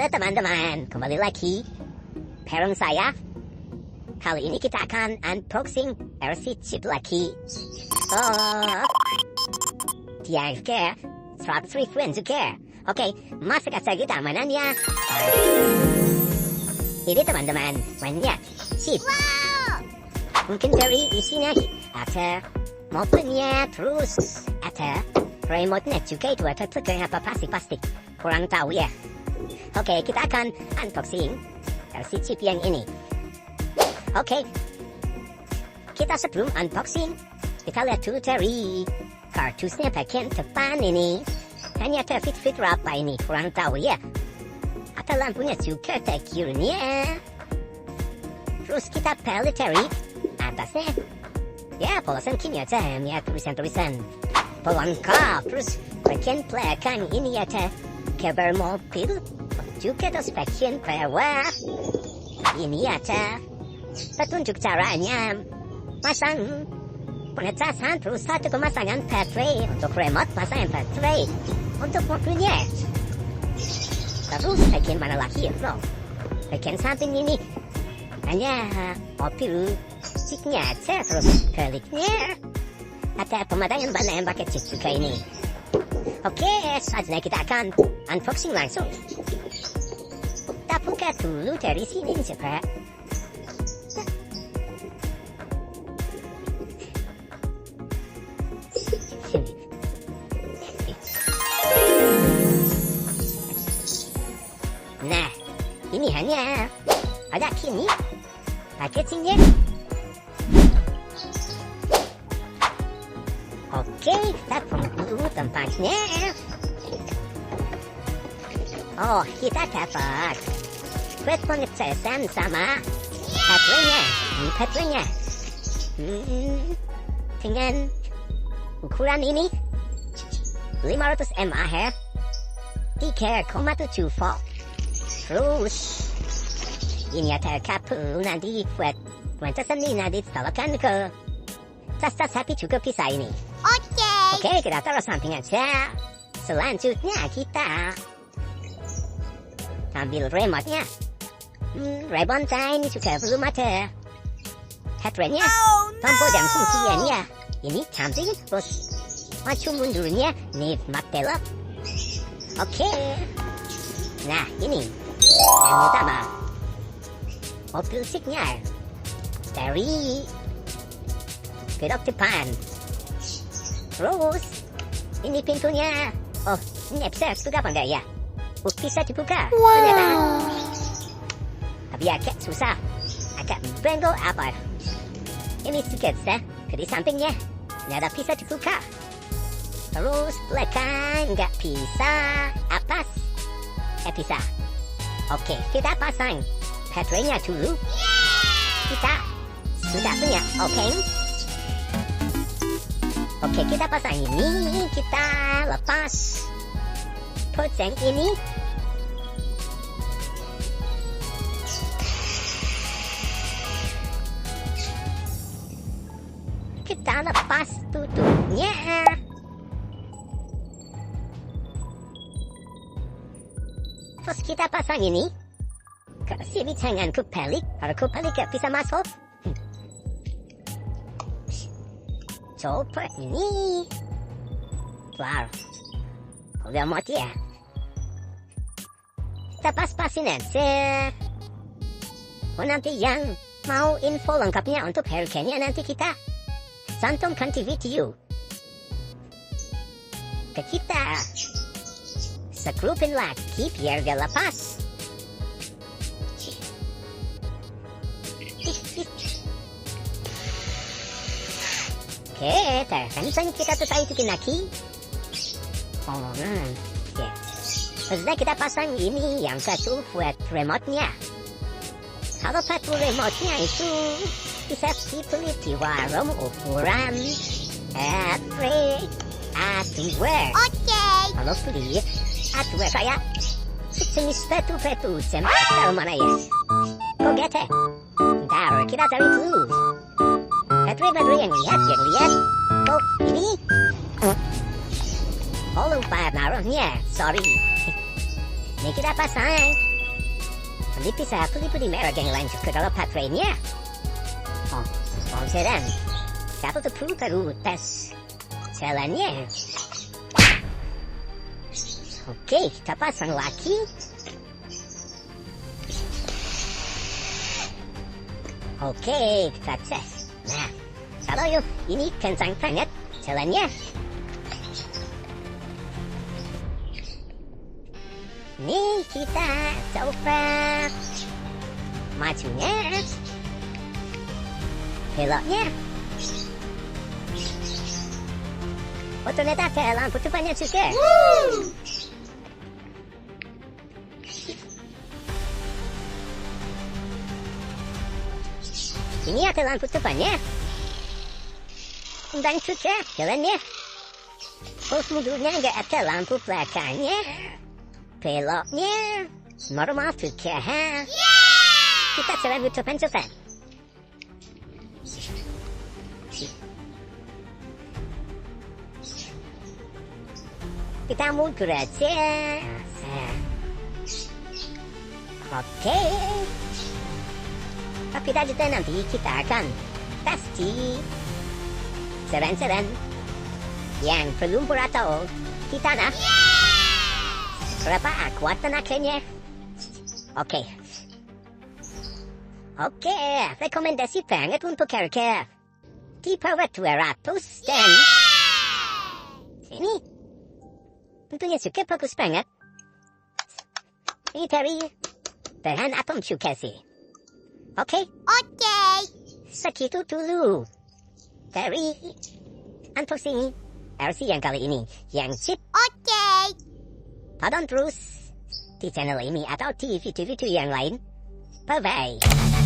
Halo teman-teman, kembali lagi bareng saya. Kali ini kita akan unboxing RC chip lagi. Dia juga 100 ribuan juga. Oke, masuk aja kita mainannya. Ini teman-teman, mainnya chip. Mungkin dari isinya ada mobilnya, terus ada remote-nya juga, itu ada sekeren apa plastik. Kurang tahu ya. Oke, kita akan unboxing RC chip yang ini. Oke, kita sebelum unboxing, kita lihat dulu dari kardusnya bagian depan ini. Hanya ada fit berapa ini, kurang tahu ya. Ada lampunya juga akhirnya. Terus kita balik dari atasnya. Ya, polosan kimia aja, ya tulisan-tulisan. Pelengkap, terus bagian belakang ini ada kabar mobil. Juga terus bagian bawah ini ada petunjuk caranya pasang pengecasan, terus satu pemasangan baterai untuk remote, pasangan baterai untuk mobilnya. Terus bagian mana lagi ya bro? Bagian samping ini hanya mobil chipnya aja, terus baliknya ada pemandangan banyak yang pakai chip juga ini. Oke, saatnya kita akan unboxing langsung. Kita buka dulu dari sini coba. Nah, ini hanya ada kini packagingnya. Oke, kita buka dulu tempatnya. Oh, kita dapat buat pengecasan sama baterainya. Baterainya dengan ukuran ini 500 mAh, 3,7 volt. Terus ini ada kabel nanti buat pengecasan ini, nanti ditolakkan ke tas-tas sapi juga bisa ini. Oke, kita taruh samping aja. Selanjutnya kita ambil remote-nya. Remote-nya ini juga belum ada headrest-nya. Tombol dan fungsinya ini samping, terus maju mundurnya ini belok. Oke. Nah, ini yang utama, mobil signal dari belok depan. Terus ini pintunya. Oh, ini bisa buka apa enggak ya? Bisa dibuka ternyata. Tapi agak susah, agak bengkok apa. Ini sedikit ya, di sampingnya ternyata bisa dibuka. Terus belakang nggak bisa, atas bisa. Oke, kita pasang baterainya dulu. Kita sudah punya. Oke, kita pasang ini, kita lepas poceng ini. Kita lepas tutupnya. Terus kita pasang ini. Ke sini jangan kebalik, kalau kebalik gak bisa masuk. Coba ini. Wow, udah mati ya. Kita pas-pasin aja. Oh, nanti yang mau info lengkapnya untuk harganya nanti kita cantumkan di video. Kita sekrupin lagi biar gak lepas. Oke, terus kita tutupin lagi. Ya. Terus kita pasang ini yang satu buat remote-nya. Kalau buat remote-nya itu bisa dibeli di warung ukuran hardware. Kalau beli hardware kayak sejenis batu-batu jam taruh mana ya? Kok gede? Ntar kita cari dulu. Baterai yang lihat. Oh, ini. Oh, lupa naruhnya. Sorry. Ini kita pasang. Jadi bisa putih-putih merah yang lain juga kalau baterainya. Oh, sekarang satu perlu tes jalannya. Oke, kita pasang lagi. Oke, kita tes. Nah, kalau yuk, ini kencang banget jalannya. Nih, kita coba majunya, beloknya. Oh, ternyata ada lampu depannya juga. Ini ada lampu depannya. Dan juga jalannya. Oh, mundurnya nggak ada lampu belakangnya. Beloknya normal juga. Kita jalan ke depan. Kita mundur aja. Oke. Tapi tadi nanti kita akan tes di jalan-jalan yang berlumpur atau di tanah. Berapa kuat tenaganya? Oke, rekomendasi banget untuk harga di bawah 200 dan ini tentunya juga bagus banget. Ini dari bahan atom juga sih. Oke. Segitu dulu dari unboxing RC yang kali ini yang chip. Tonton terus di channel ini atau di video-video yang lain. Bye-bye.